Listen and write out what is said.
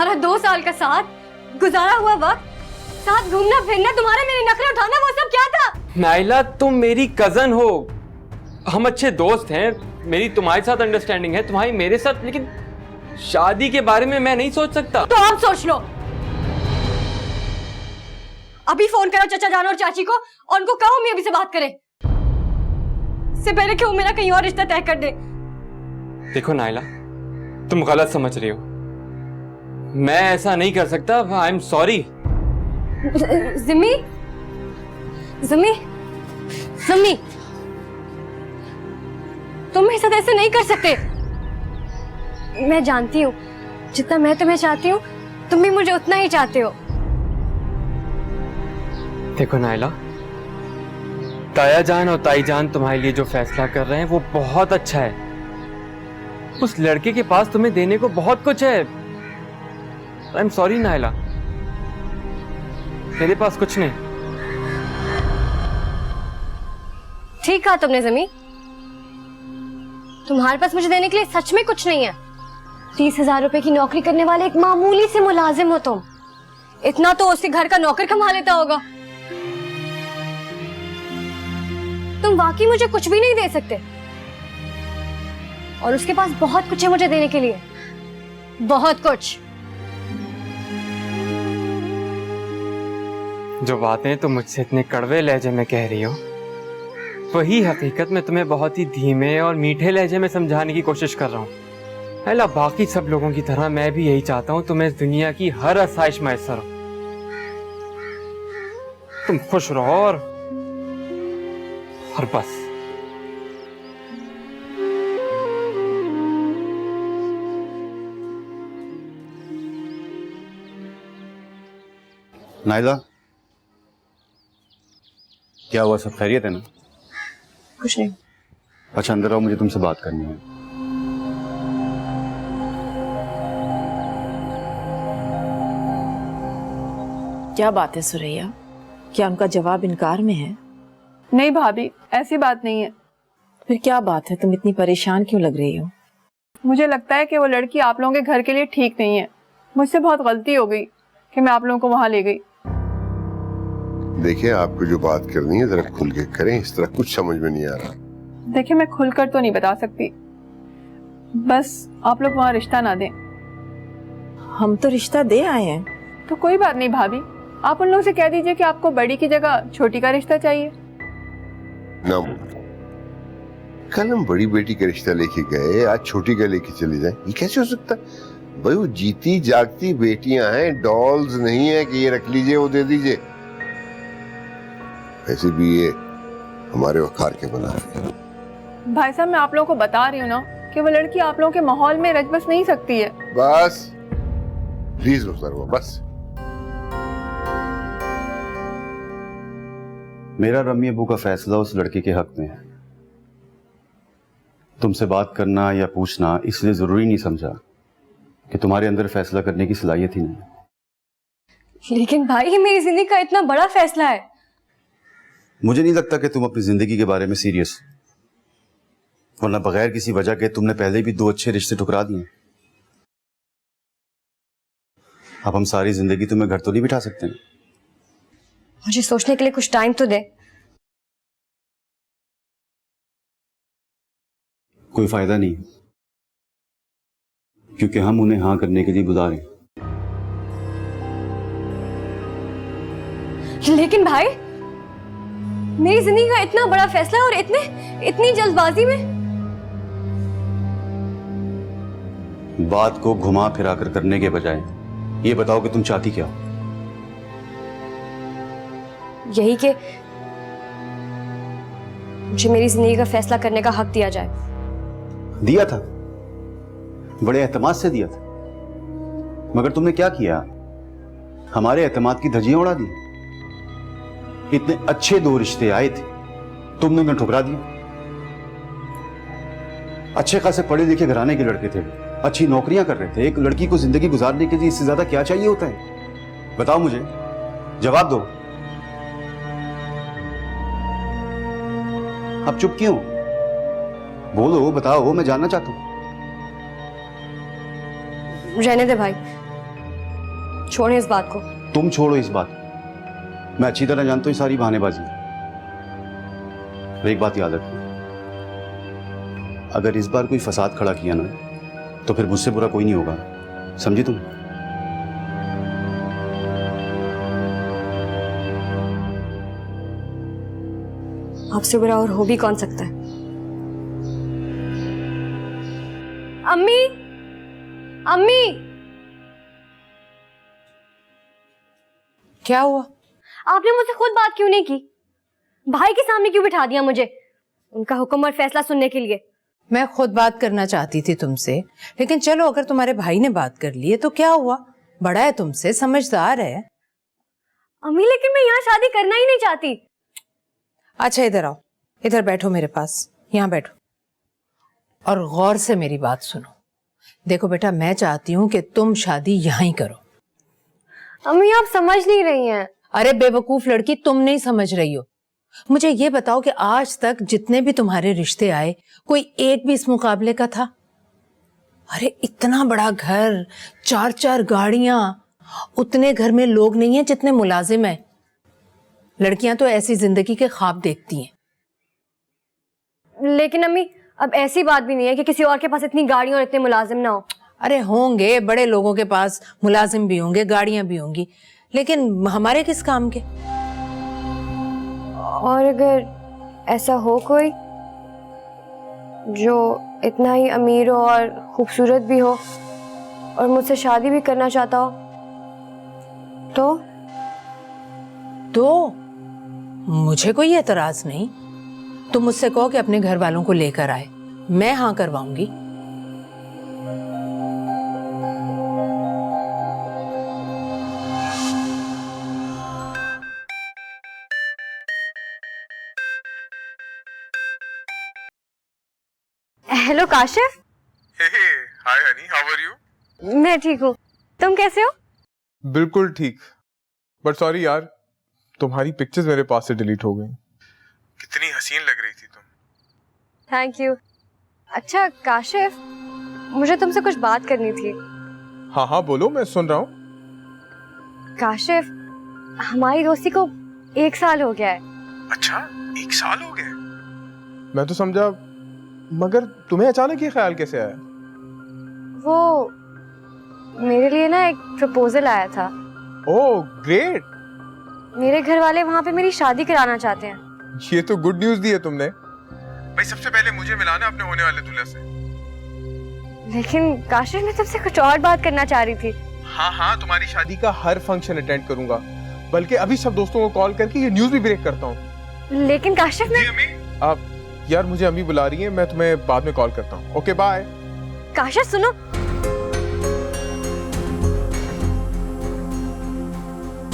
तुम्हारा 2 साल का साथ, गुजारा हुआ वक्त, साथ घूमना फिरना, तुम्हारा मेरी नखरे उठाना, वो सब क्या था? नाइला, तुम मेरी कजन हो, हम अच्छे दोस्त हैं, मेरी तुम्हारे साथ अंडरस्टैंडिंग है, तुम्हारी मेरे साथ, लेकिन शादी के बारे में मैं नहीं सोच सकता। तो आप सोच लो। अभी फोन करो चाचा जान और चाची को और उनको कहो मैं अभी से बात करें, इससे पहले कि वो मेरा कहीं और रिश्ता तय कर दे। देखो नाइला, तुम गलत समझ रही हो, मैं ऐसा नहीं कर सकता। I am sorry. Jimmy, Jimmy, Jimmy, तुम मेरे साथ ऐसे नहीं कर सकते। मैं जानती हूँ जितना मैं तुम्हें चाहती हूँ, तुम भी मुझे उतना ही चाहते हो। देखो नाइला, ताया जान और ताई जान तुम्हारे लिए जो फैसला कर रहे हैं वो बहुत अच्छा है। उस लड़के के पास तुम्हें देने को बहुत कुछ है। आई एम सॉरी नाइला, मेरे पास कुछ नहीं। ठीक कहा तुमने जिमी, तुम्हारे पास मुझे देने के लिए सच में कुछ नहीं है। 30,000 रुपए की नौकरी करने वाले एक मामूली से मुलाजिम हो तुम, इतना तो उसी घर का नौकर कमा लेता होगा। तुम वाकई मुझे कुछ भी नहीं दे सकते, और उसके पास बहुत कुछ है मुझे देने के लिए, बहुत कुछ। जो बातें तुम मुझसे इतने कड़वे लहजे में कह रही हो, वही हकीकत में तुम्हें बहुत ही धीमे और मीठे लहजे में समझाने की कोशिश कर रहा हूँ। अल्लाह, बाकी सब लोगों की तरह मैं भी यही चाहता हूँ तुम्हें इस दुनिया की हर आसाइश मैसर हो, तुम खुश रहो और बस। नाइला, क्या हुआ? सब खैरियत है ना? कुछ नहीं। अच्छा, अंदर आओ, मुझे तुमसे बात करनी है। क्या बात है सुरैया, क्या उनका जवाब इनकार में है? नहीं भाभी, ऐसी बात नहीं है। फिर क्या बात है, तुम इतनी परेशान क्यों लग रही हो? मुझे लगता है कि वो लड़की आप लोगों के घर के लिए ठीक नहीं है। मुझसे बहुत गलती हो गई कि मैं आप लोगों को वहां ले गई। देखिए, आपको जो बात करनी है जरा खुल के करें, इस तरह कुछ समझ में नहीं आ रहा। देखिए, मैं खुलकर तो नहीं बता सकती, बस आप लोग वहाँ रिश्ता ना दें। हम तो रिश्ता दे आए हैं। तो कोई बात नहीं भाभी, आप उन लोगों से कह दीजिए कि आपको बड़ी की जगह छोटी का रिश्ता चाहिए। ना, कल हम बड़ी बेटी का रिश्ता लेके गए, आज छोटी का लेके चले जाएं, ये कैसे हो सकता? भाई, वो जीती जागती बेटियां हैं, डॉल्स नहीं है कि ये रख लीजिए वो दे दीजिए। ऐसे भी ये हमारे वकार के बना है। भाई साहब, मैं आप लोगों को बता रही हूँ ना कि वो लड़की आप लोगों के माहौल में रच बस नहीं सकती है। बस प्लीज मुख्तार, बस। मेरा रम्मी अबू का फैसला उस लड़के के हक में है। तुमसे बात करना या पूछना इसलिए जरूरी नहीं समझा कि तुम्हारे अंदर फैसला करने की सलाहियत ही नहीं। लेकिन भाई, मेरी जिंदगी का इतना बड़ा फैसला है। मुझे नहीं लगता कि तुम अपनी जिंदगी के बारे में सीरियस हो, वरना बगैर किसी वजह के तुमने पहले भी 2 अच्छे रिश्ते ठुकरा दिए। अब हम सारी जिंदगी तुम्हें घर तो नहीं बिठा सकते। मुझे सोचने के लिए कुछ टाइम तो दे। कोई फायदा नहीं, क्योंकि हम उन्हें हाँ करने के लिए बुला रहे हैं। लेकिन भाई, मेरी जिंदगी का इतना बड़ा फैसला है और इतनी जल्दबाजी में। बात को घुमा फिरा कर करने के बजाय ये बताओ कि तुम चाहती क्या हो? यही कि मुझे मेरी जिंदगी का फैसला करने का हक दिया जाए। दिया था, बड़े एहतमाद से दिया था, मगर तुमने क्या किया? हमारे एहतमाद की धज्जियां उड़ा दी। इतने अच्छे 2 रिश्ते आए थे, तुमने उन्हें ठुकरा दिया। अच्छे खासे पढ़े लिखे घराने के लड़के थे, अच्छी नौकरियां कर रहे थे। एक लड़की को जिंदगी गुजारने के लिए इससे ज्यादा क्या चाहिए होता है? बताओ, मुझे जवाब दो। अब चुप क्यों? बोलो, बताओ, मैं जानना चाहता हूं। रहने दे भाई, छोड़ें इस बात को। तुम छोड़ो इस बात को। मैं अच्छी तरह जानता हूँ सारी बहानेबाजी। और एक बात याद रखना, अगर इस बार कोई फसाद खड़ा किया ना तो फिर मुझसे बुरा कोई नहीं होगा, समझी तुम? आपसे बुरा और हो भी कौन सकता है? अम्मी, अम्मी, क्या हुआ? आपने मुझसे खुद बात क्यों नहीं की? भाई के सामने क्यों बिठा दिया मुझे उनका हुक्म और फैसला सुनने के लिए? मैं खुद बात करना चाहती थी तुमसे, लेकिन चलो अगर तुम्हारे भाई ने बात कर ली है तो क्या हुआ, बड़ा है तुमसे, समझदार है। अम्मी लेकिन मैं यहाँ शादी करना ही नहीं चाहती। अच्छा इधर आओ, इधर बैठो मेरे पास, यहाँ बैठो और गौर से मेरी बात सुनो। देखो बेटा, मैं चाहती हूँ कि तुम शादी यहाँ ही करो। अम्मी आप समझ नहीं रही हैं। अरे बेवकूफ लड़की, तुम नहीं समझ रही हो। मुझे ये बताओ कि आज तक जितने भी तुम्हारे रिश्ते आए, कोई एक भी इस मुकाबले का था? अरे इतना बड़ा घर, 4-4 गाड़ियां, उतने घर में लोग नहीं हैं जितने मुलाजिम हैं। लड़कियां तो ऐसी जिंदगी के ख्वाब देखती हैं। लेकिन अम्मी अब ऐसी बात भी नहीं है कि किसी और के पास इतनी गाड़ियां और इतने मुलाजिम ना हो। अरे होंगे, बड़े लोगों के पास मुलाजिम भी होंगे, गाड़ियां भी होंगी, लेकिन हमारे किस काम के? और अगर ऐसा हो कोई जो इतना ही अमीर हो और खूबसूरत भी हो और मुझसे शादी भी करना चाहता हो तो मुझे कोई एतराज नहीं। तुम मुझसे कहो कि अपने घर वालों को लेकर आए, मैं हाँ करवाऊंगी। Hello Kashif. Hi honey, how are you? मैं ठीक हूँ, तुम कैसे हो? बिल्कुल ठीक, बट सॉरी यार, तुम्हारी पिक्चर्स मेरे पास से डिलीट हो गई। कितनी हसीन लग रही थी तुम। Thank you. अच्छा काशिफ, मुझे तुमसे कुछ बात करनी थी। हाँ हाँ बोलो, मैं सुन रहा हूँ। काशिफ, हमारी दोस्ती को 1 साल हो गया है। अच्छा, 1 साल हो गए? मैं तो समझा, मगर तुम्हें अचानक ये ख्याल कैसे आया? वो मेरे लिए ना एक प्रपोजल आया था। ओह ग्रेट, मेरे घर वाले वहाँ पे मेरी शादी कराना चाहते हैं। ये तो गुड न्यूज दी है तुमने। भाई सबसे पहले मुझे मिलाना अपने होने वाले दूल्हे से। लेकिन काशिफ, मैं तुमसे कुछ और बात करना चाह रही थी। हाँ हाँ, तुम्हारी शादी का हर फंक्शन अटेंड करूंगा, बल्कि अभी सब दोस्तों को कॉल करके ये न्यूज भी ब्रेक करता हूँ। लेकिन काशिफ, मैं आप यार, मुझे अम्मी बुला रही है, मैं तुम्हें बाद में कॉल करता हूँ। Okay bye. काशिफ सुनो,